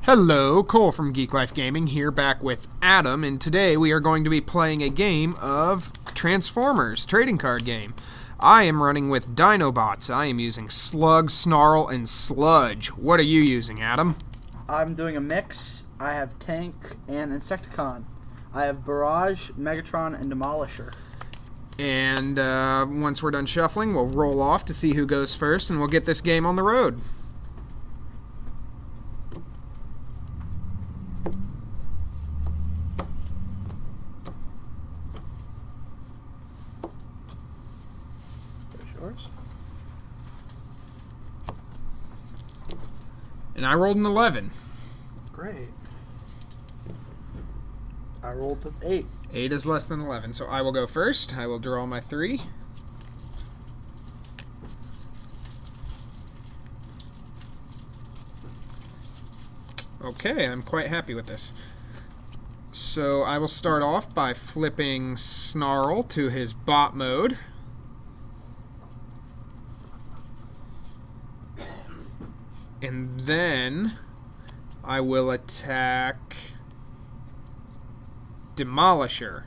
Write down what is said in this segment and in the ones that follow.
Hello, Cole from Geek Life Gaming here back with Adam, and today we are going to be playing a game of Transformers trading card game. I am running with Dinobots. I am using Slug, Snarl, and Sludge. What are you using, Adam? I'm doing a mix. I have Tank and Insecticon. I have Barrage, Megatron, and Demolisher. And once we're done shuffling, we'll roll off to see who goes first, and we'll get this game on the road. And I rolled an 11. Great. I rolled an 8. 8 is less than 11, so I will go first. I will draw my 3. Okay, I'm quite happy with this. So I will start off by flipping Snarl to his bot mode. And then I will attack Demolisher.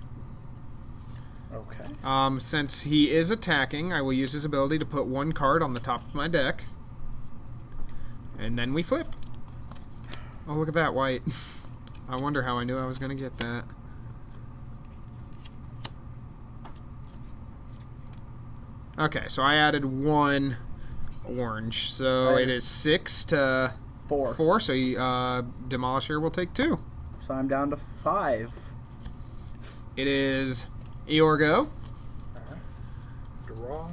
Okay. Since he is attacking, I will use his ability to put one card on the top of my deck. And then we flip. Oh, look at that white. I wonder how I knew I was going to get that. Okay, so I added one orange, so it is 6 to 4, so Demolisher will take 2. So I'm down to 5. It is your go. Draw.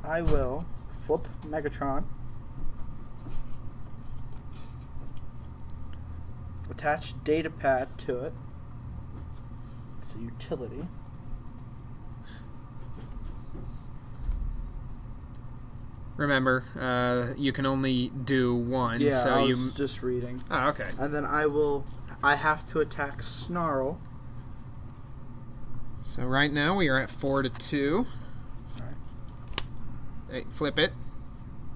I will flip Megatron. Attach Datapad to it. It's a utility. Remember, you can only do one. Yeah, so I was just reading. Oh, okay. And then I have to attack Snarl. So right now we are at 4 to 2. Alright. Hey, flip it.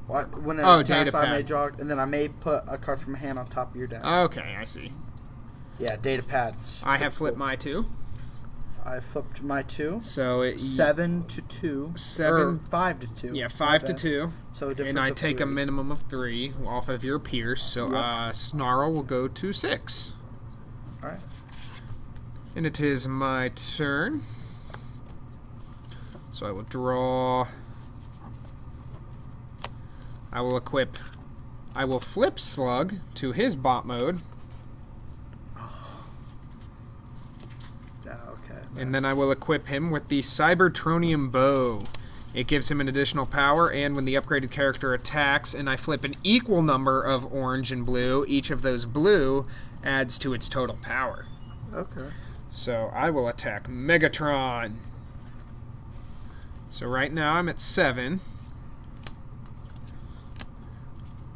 What? When it data attacks, I may pad. draw, and then I may put a card from my hand on top of your deck. Okay, I see. Yeah, data pads. I have flipped my 2. I flipped my 2. So it 7 to 2. 7 or 5 to 2. Yeah, 5 to 2. So and I take a minimum of 3 off of your Pierce. So Snarl will go to 6. All right. And it is my turn. So I will draw. I will equip. I will flip Slug to his bot mode. Okay. And then I will equip him with the Cybertronium Bow. It gives him an additional power, and when the upgraded character attacks and I flip an equal number of orange and blue, each of those blue adds to its total power. Okay. So I will attack Megatron. So right now I'm at 7.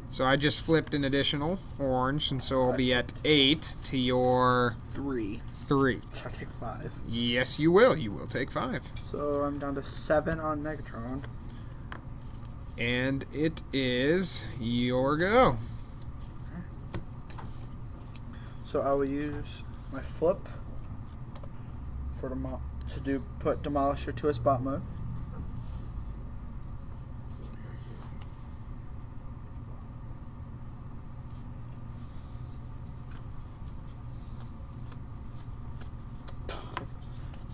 So I just flipped an additional orange, and so I'll be at 8 to your 3. 3. So I take 5. Yes, you will. You will take 5. So I'm down to 7 on Megatron. And it is your go. So I will use my flip for put Demolisher to his bot mode.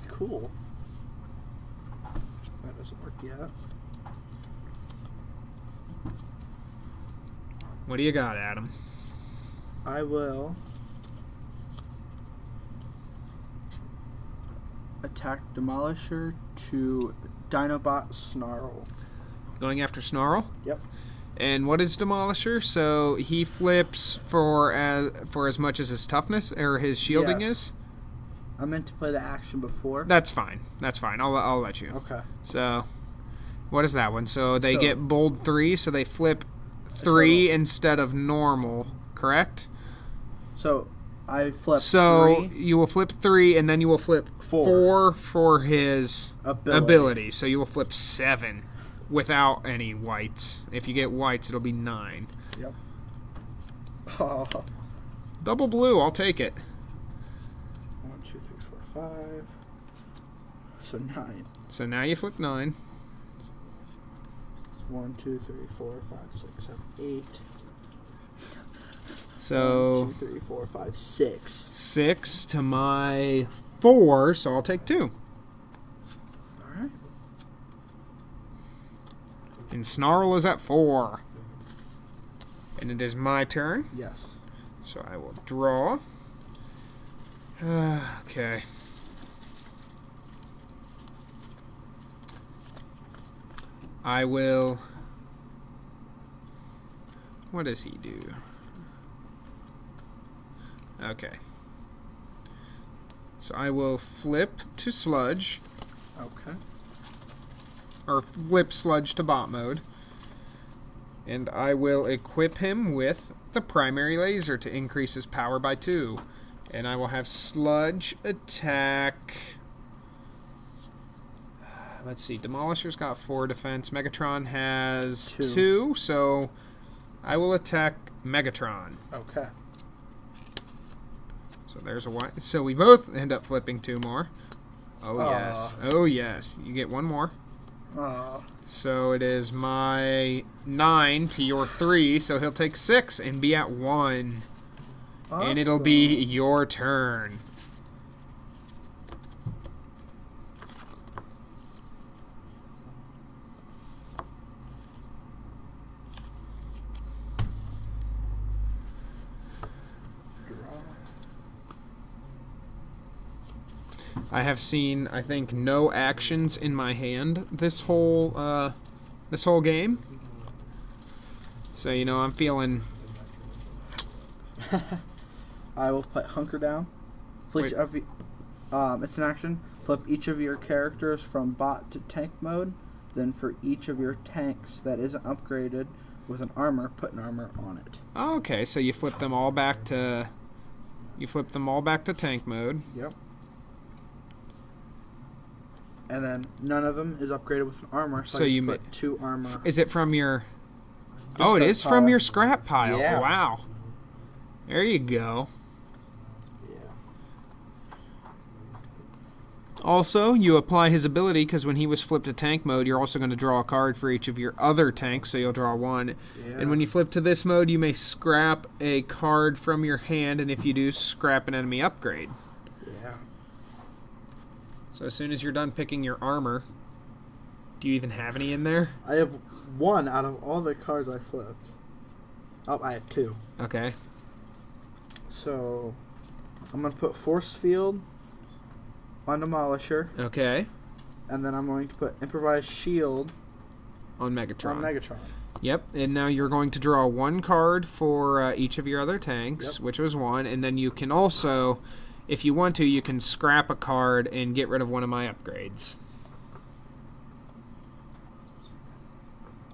Cool. That doesn't work yet. What do you got, Adam? I will attack Demolisher to Dinobot Snarl. Going after Snarl? Yep. And what is Demolisher? So he flips for as much as his toughness or his shielding is? I meant to play the action before. That's fine. That's fine. I'll let you. Okay. So, what is that one? So they get bold 3, so they flip 3 instead of normal, correct? So I flip so 3. you will flip 3, and then you will flip 4 for his ability. So you will flip 7. without any whites. If you get whites, it'll be 9. Yep. Oh. Double blue, I'll take it. 1, 2, 3, 4, 5. So 9. So now you flip 9. 1, 2, 3, 4, 5, 6, 7, 8. So 1, 2, 3, 4, 5, 6. 6 to my 4, so I'll take 2. Alright. And Snarl is at 4. And it is my turn. Yes. So I will draw. Okay. I will... What does he do? Okay. So I will flip to Sludge. Okay. Or flip Sludge to bot mode. And I will equip him with the primary laser to increase his power by 2. And I will have Sludge attack... Let's see, Demolisher's got 4 defense. Megatron has 2, so I will attack Megatron. Okay. So there's a 1. So we both end up flipping 2 more. Oh, yes. Oh, yes. You get 1 more. So it is my 9 to your 3, so he'll take 6 and be at 1. Awesome. And it'll be your turn. I have seen, I think, no actions in my hand this whole game. So, you know, I'm feeling... I will put Hunker Down. Flip it's an action. Flip each of your characters from bot to tank mode. Then for each of your tanks that isn't upgraded with an armor, put an armor on it. Okay, so you flip them all back to... You flip them all back to tank mode. Yep. And then none of them is upgraded with an armor, so you put 2 armor. Is it from your... Oh, it is from your scrap pile. Yeah. Wow. There you go. Yeah. Also, you apply his ability, because when he was flipped to tank mode, you're also going to draw a card for each of your other tanks, so you'll draw 1. Yeah. And when you flip to this mode, you may scrap a card from your hand, and if you do, scrap an enemy upgrade. Yeah. So as soon as you're done picking your armor, do you even have any in there? I have 1 out of all the cards I flipped. Oh, I have 2. Okay. So, I'm going to put Force Field on Demolisher. Okay. And then I'm going to put Improvised Shield on Megatron. Yep, and now you're going to draw 1 card for each of your other tanks, yep. Which was 1, and then you can also... If you want to, you can scrap a card and get rid of one of my upgrades.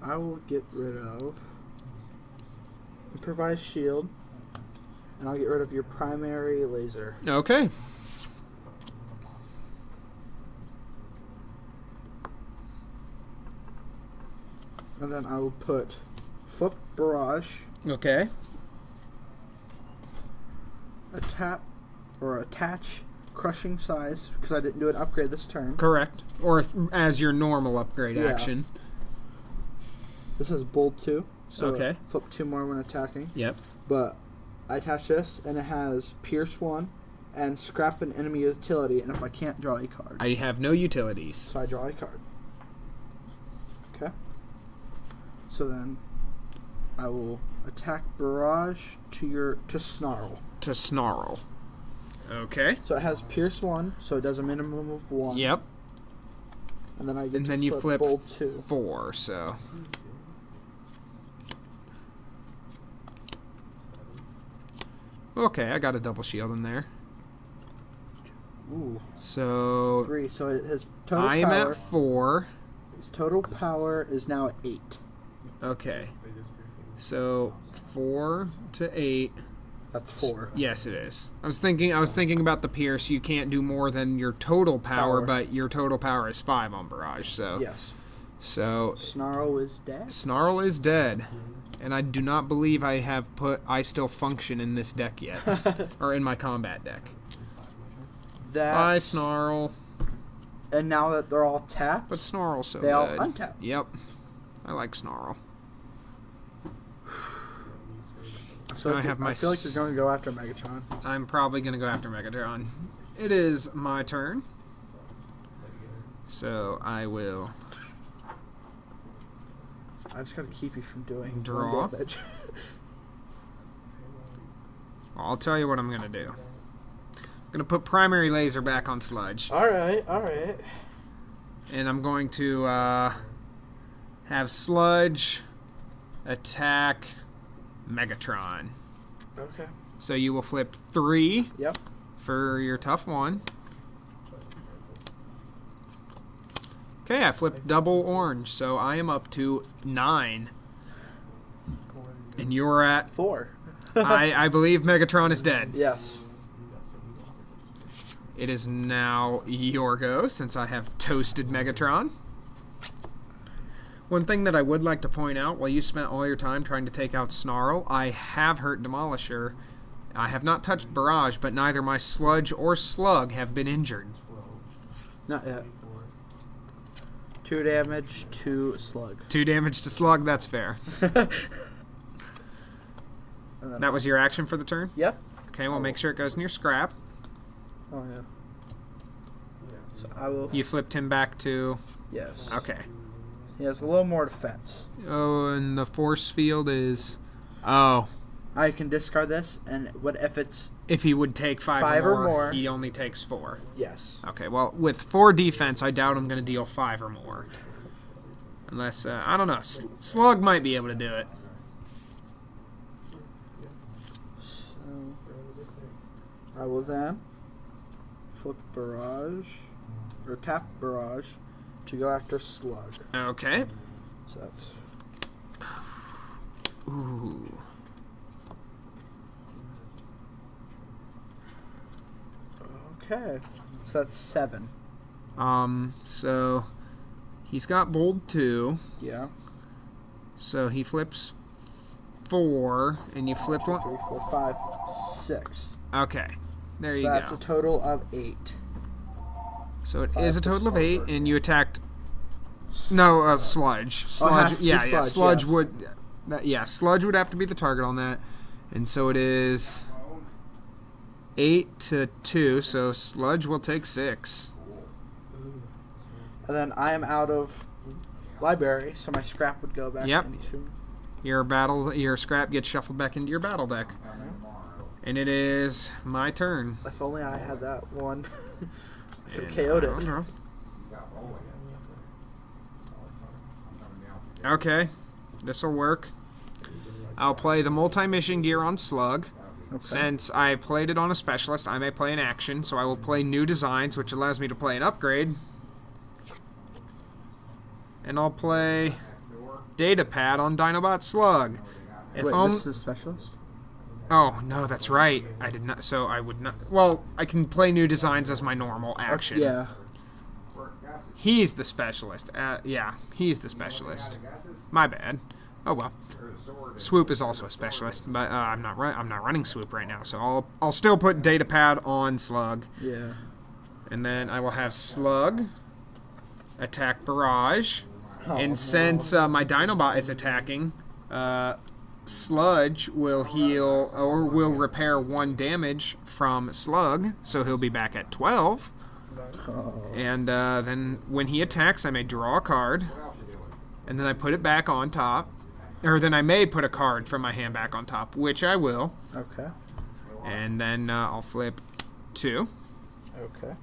I will get rid of Improvised Shield, and I'll get rid of your primary laser. Okay. And then I will put Flip Barrage. Okay. Attach Crushing Size, because I didn't do an upgrade this turn. Correct. Or as your normal upgrade action. This is Bold 2, so okay. Flip 2 more when attacking. Yep. But I attach this, and it has Pierce 1 and Scrap an enemy utility, and if I can't draw a card. I have no utilities. So I draw a card. Okay. So then I will attack Barrage to Snarl. To Snarl. Okay. So it has Pierce 1, so it does a minimum of 1. Yep. And then I get and to then you flip Bold 2. 4, so... Okay, I got a double shield in there. Ooh. So... 3, so his total power... I am at 4. His total power is now at 8. Okay. So 4 to 8. That's 4. Yes, it is. I was thinking about the Pierce. You can't do more than your total power, but your total power is 5 on Barrage. So yes. So Snarl is dead. Snarl is dead. And I do not believe I have put I Still Function in this deck yet. Or in my combat deck. Bye, Snarl. And now that they're all tapped, but Snarl's so they all good. untap. Yep. I like Snarl. So I feel like you're going to go after Megatron. I'm probably going to go after Megatron. It is my turn. So I will... I just got to keep you from doing draw. I'll tell you what I'm going to do. I'm going to put Primary Laser back on Sludge. Alright. And I'm going to have Sludge attack Megatron. Okay. So you will flip 3 Yep. for your tough 1. Okay, I flipped double orange, so I am up to 9. And you're at 4. I believe Megatron is dead. Yes. It is now your go, since I have toasted Megatron. One thing that I would like to point out, while you spent all your time trying to take out Snarl, I have hurt Demolisher. I have not touched Barrage, but neither my Sludge or Slug have been injured. Not yet. 2 damage to Slug. 2 damage to Slug, that's fair. That was your action for the turn? Yep. Okay, well, make sure it goes in your scrap. Oh, yeah. So I will... You flipped him back to... Yes. Okay. He has a little more defense. Oh, and the force field is... Oh. I can discard this, and what if it's... If he would take 5 or more, he only takes 4. Yes. Okay, well, with 4 defense, I doubt I'm going to deal 5 or more. Unless, I don't know, Slug might be able to do it. So, I will then flip Barrage, or tap Barrage, to go after Slug. Okay. So that's... Ooh. Okay. So that's 7. So he's got bold 2. Yeah. So he flips 4, and you flipped 1. 3, 4, 5, 6. Okay. There you go. So that's a total of 8. So it is a total of 8, and you attacked... No, Sludge. Sludge, yeah, Sludge yes. would... Yeah, Sludge would have to be the target on that. And so it is 8 to 2, so Sludge will take 6. And then I am out of library, so my scrap would go back into... Your scrap gets shuffled back into your battle deck. And it is my turn. If only I had that one. Could have KO'd it. Okay, this'll work. I'll play the multi-mission gear on Slug. Okay. Since I played it on a specialist, I may play an action, so I will play new designs, which allows me to play an upgrade. And I'll play Datapad on Dinobot Slug. Wait, this is specialist? Oh, no, that's right. I did not, so I would not... Well, I can play new designs as my normal action. Yeah. He's the specialist. Yeah, he's the specialist. My bad. Oh well. Swoop is also a specialist, but I'm not running Swoop right now, so I'll still put Datapad on Slug. Yeah. And then I will have Slug attack Barrage, and since my Dinobot is attacking, Sludge will heal or will repair 1 damage from Slug, so he'll be back at 12. And then when he attacks, I may draw a card, and then I put it back on top. Or then I may put a card from my hand back on top, which I will. Okay. And then I'll flip 2. Okay.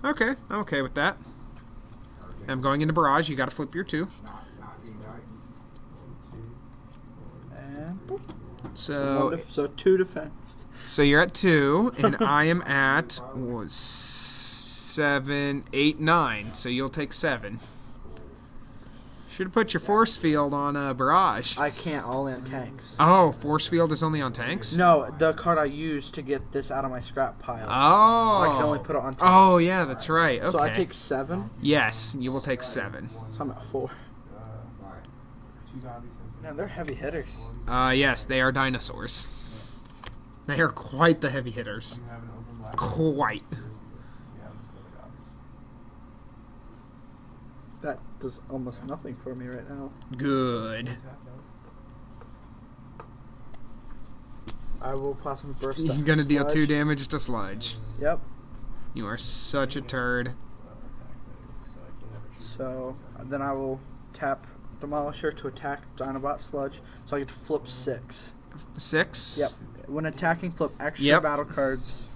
Okay, I'm okay with that. I'm going into Barrage. You got to flip your 2. And boop. So 2 defense. So you're at 2, and I am at 7, 8, 9. So you'll take 7. Should have put your force field on Barrage. I can't all in tanks. Oh, force field is only on tanks? No, the card I used to get this out of my scrap pile. Oh. I can only put it on tanks. Oh, yeah, that's right. Okay. So I take 7? Yes, you will take 7. So I'm at 4. Man, they're heavy hitters. Yes, they are dinosaurs. They are quite the heavy hitters. Quite. That does almost nothing for me right now. Good. I will possibly burst. You're gonna deal 2 damage to Sludge. Yep. You are such a turd. So then I will tap Demolisher to attack Dinobot Sludge, so I get to flip 6. 6? Yep. When attacking, flip extra Yep. battle cards.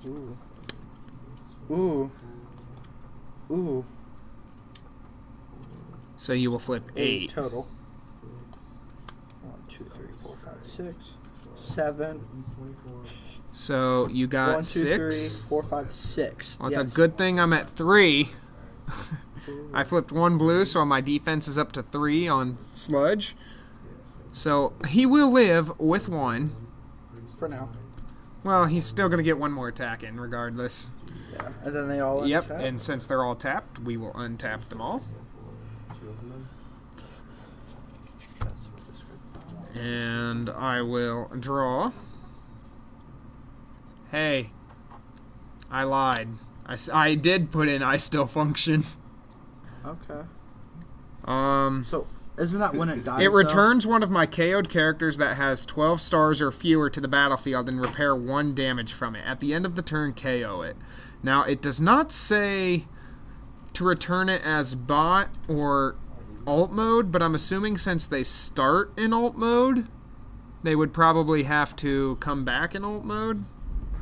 Ooh. Ooh. Ooh. So you will flip 8. Total. 1, 2, 3, 4, 5, 6, 7. So you got 1, 2, 6. 3, 4, 5, 6. Well, it's a good thing I'm at 3. I flipped 1 blue, so my defense is up to 3 on Sludge. So he will live with 1. For now. Well, he's still going to get 1 more attack in, regardless. Yeah, and then they all Yep, untap. and since they're all tapped, we will untap them all. And I will draw. Hey, I lied. I did put in I still function. Okay. So isn't that when it dies? it returns one of my KO'd characters that has 12 stars or fewer to the battlefield and repair 1 damage from it. At the end of the turn, KO it. Now, it does not say to return it as bot or alt mode, but I'm assuming since they start in alt mode, they would probably have to come back in alt mode.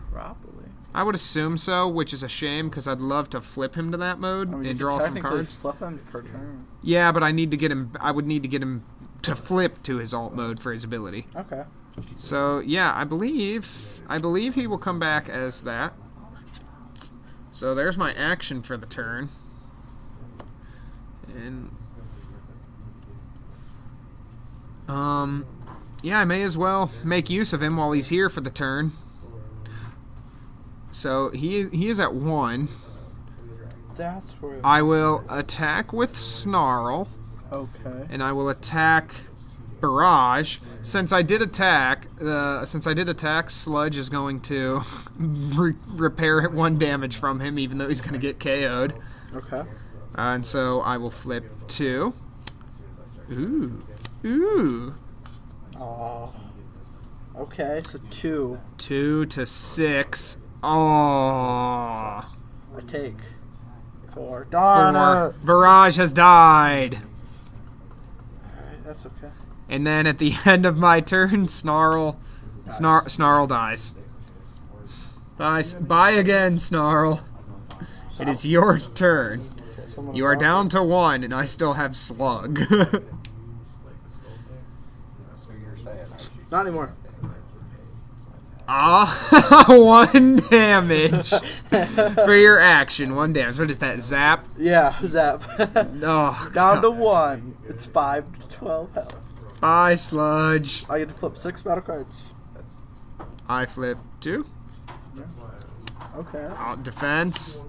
Probably. I would assume so, which is a shame because I'd love to flip him to that mode and draw some cards. Flip him per turn. Yeah, but I need to get him. I would need to get him to flip to his alt mode for his ability. Okay. So yeah, I believe he will come back as that. So there's my action for the turn. And yeah, I may as well make use of him while he's here for the turn. So he is at 1. That's where I will attack with Snarl. Okay. And I will attack Barrage. Since I did attack, Sludge is going to repair 1 damage from him, even though he's going to get KO'd. Okay. And so I will flip 2. Ooh. Ooh. Oh. Okay, so 2. 2 to 6. Oh. I take 4. Darn 4. it. Barrage has died. Alright, that's okay. And then at the end of my turn, Snarl dies. Bye again, Snarl. It is your turn. You are down to 1, and I still have Slug. Not anymore. Ah, 1 damage for your action. 1 damage. What is that, Zap? Yeah, zap. Oh, Down to 1. It's 5 to 12 health. bye, Sludge. I get to flip 6 battle cards. I flip 2. Okay. Defense.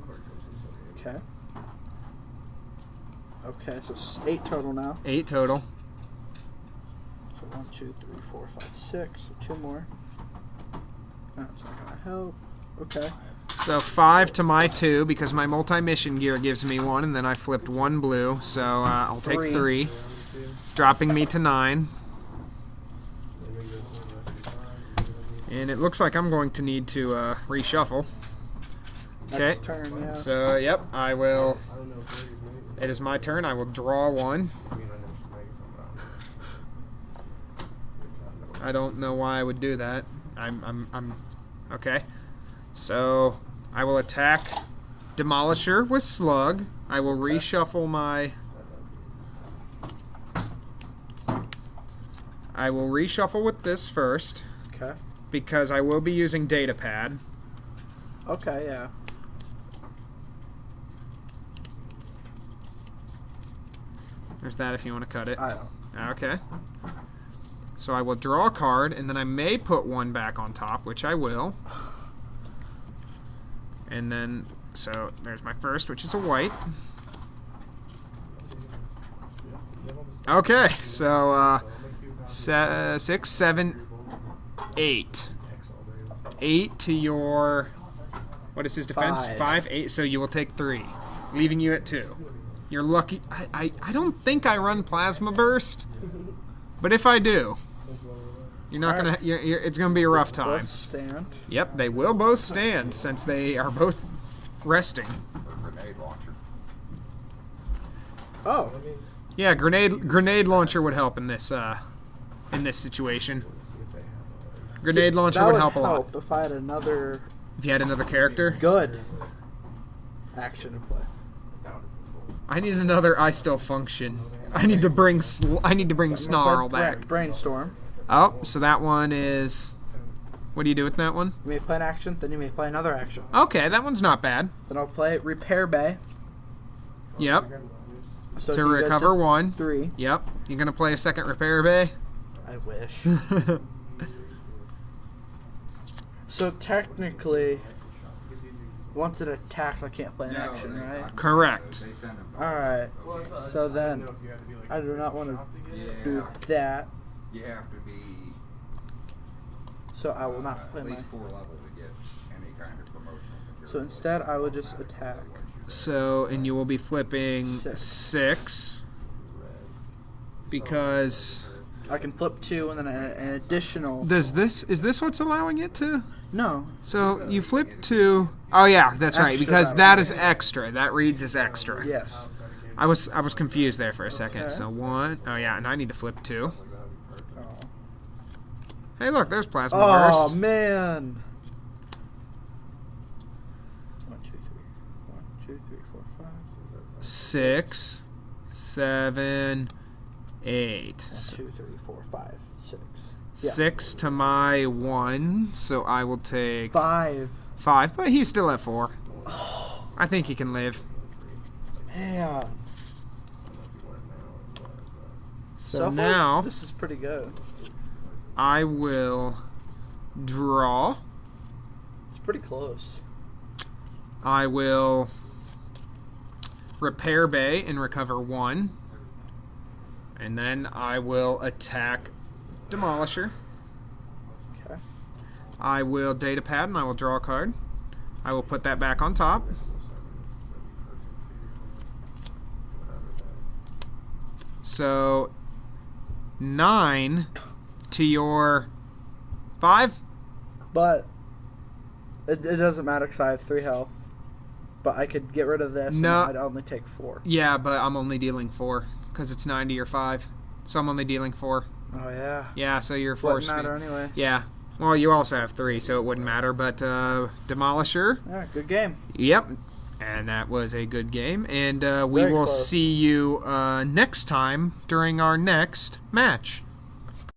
Okay. Okay, so 8 total now. 8 total. So 1, 2, 3, 4, 5, 6. So 2 more. That's not gonna help. Okay. So 5 to my 2 because my multi-mission gear gives me 1, and then I flipped 1 blue, so I'll take 3, dropping me to 9. And it looks like I'm going to need to reshuffle. Okay. Next turn, yeah. So yep, I will. It is my turn. I will draw 1. I don't know why I would do that. I'm okay. So I will attack Demolisher with Slug. I will reshuffle my. I will reshuffle with this first. Okay. Because I will be using Datapad. Okay, yeah. There's that if you want to cut it. I don't. Okay. So I will draw a card, and then I may put one back on top, which I will. And then, so there's my first, which is a white. Okay, so 6, 7, 8. 8 to your, what is his defense? 5, 8, so you will take 3, leaving you at 2. You're lucky. I don't think I run Plasma Burst, but if I do, you're not gonna. It's gonna be a rough time. Both stand. Yep, they will both stand since they are both resting. Oh. Yeah, grenade launcher would help in this situation. Grenade launcher would help a lot. If I had another. If you had another character. Good. Action to play. I need another. I still function. I need to bring. Snarl back. Brainstorm. Oh, so that one is. What do you do with that one? You may play an action, then you may play another action. Okay, that one's not bad. Then I'll play Repair Bay. Yep. So to recover 1. 3. Yep. You gonna play a second Repair Bay? I wish. So technically, once it attacks, I can't play an action, right? Correct. Alright. So then, I do not want to do that. You have to be So I will not play at my... least 4 level to get any kind of promotional material. So instead, I will just attack. So, and you will be flipping 6 because I can flip 2 and then an additional... is this what's allowing it to? No. So you flip 2. Oh yeah, that's right, Extra because battle that damage. is extra. That reads as extra. Yes. I was confused there for a second. Okay. So 1. Oh yeah, and I need to flip 2. Oh, Hey, look, there's Plasma Burst. oh man. 1, 2, 3. 1, 2, 3, 4, 5. 6, 7, 8. 1, 2, 3, 4, 5, 6. 6 to my 1, so I will take 5. 5, but he's still at 4. I think he can live. Man. So far, now this is pretty good. I will draw. It's pretty close. I will Repair Bay and recover 1. And then I will attack Demolisher. Okay. I will Data Pad and I will draw a card. I will put that back on top. So 9 to your 5. But it doesn't matter because I have 3 health. But I could get rid of this No. and I'd only take 4. Yeah, but I'm only dealing 4 because it's 9 to your 5. So I'm only dealing 4. Oh yeah. Yeah, so you're forced. Wouldn't matter anyway. Yeah. Well, you also have 3, so it wouldn't matter. But Demolisher. Yeah, good game. Yep. And that was a good game. And we Very will close. see you next time during our next match.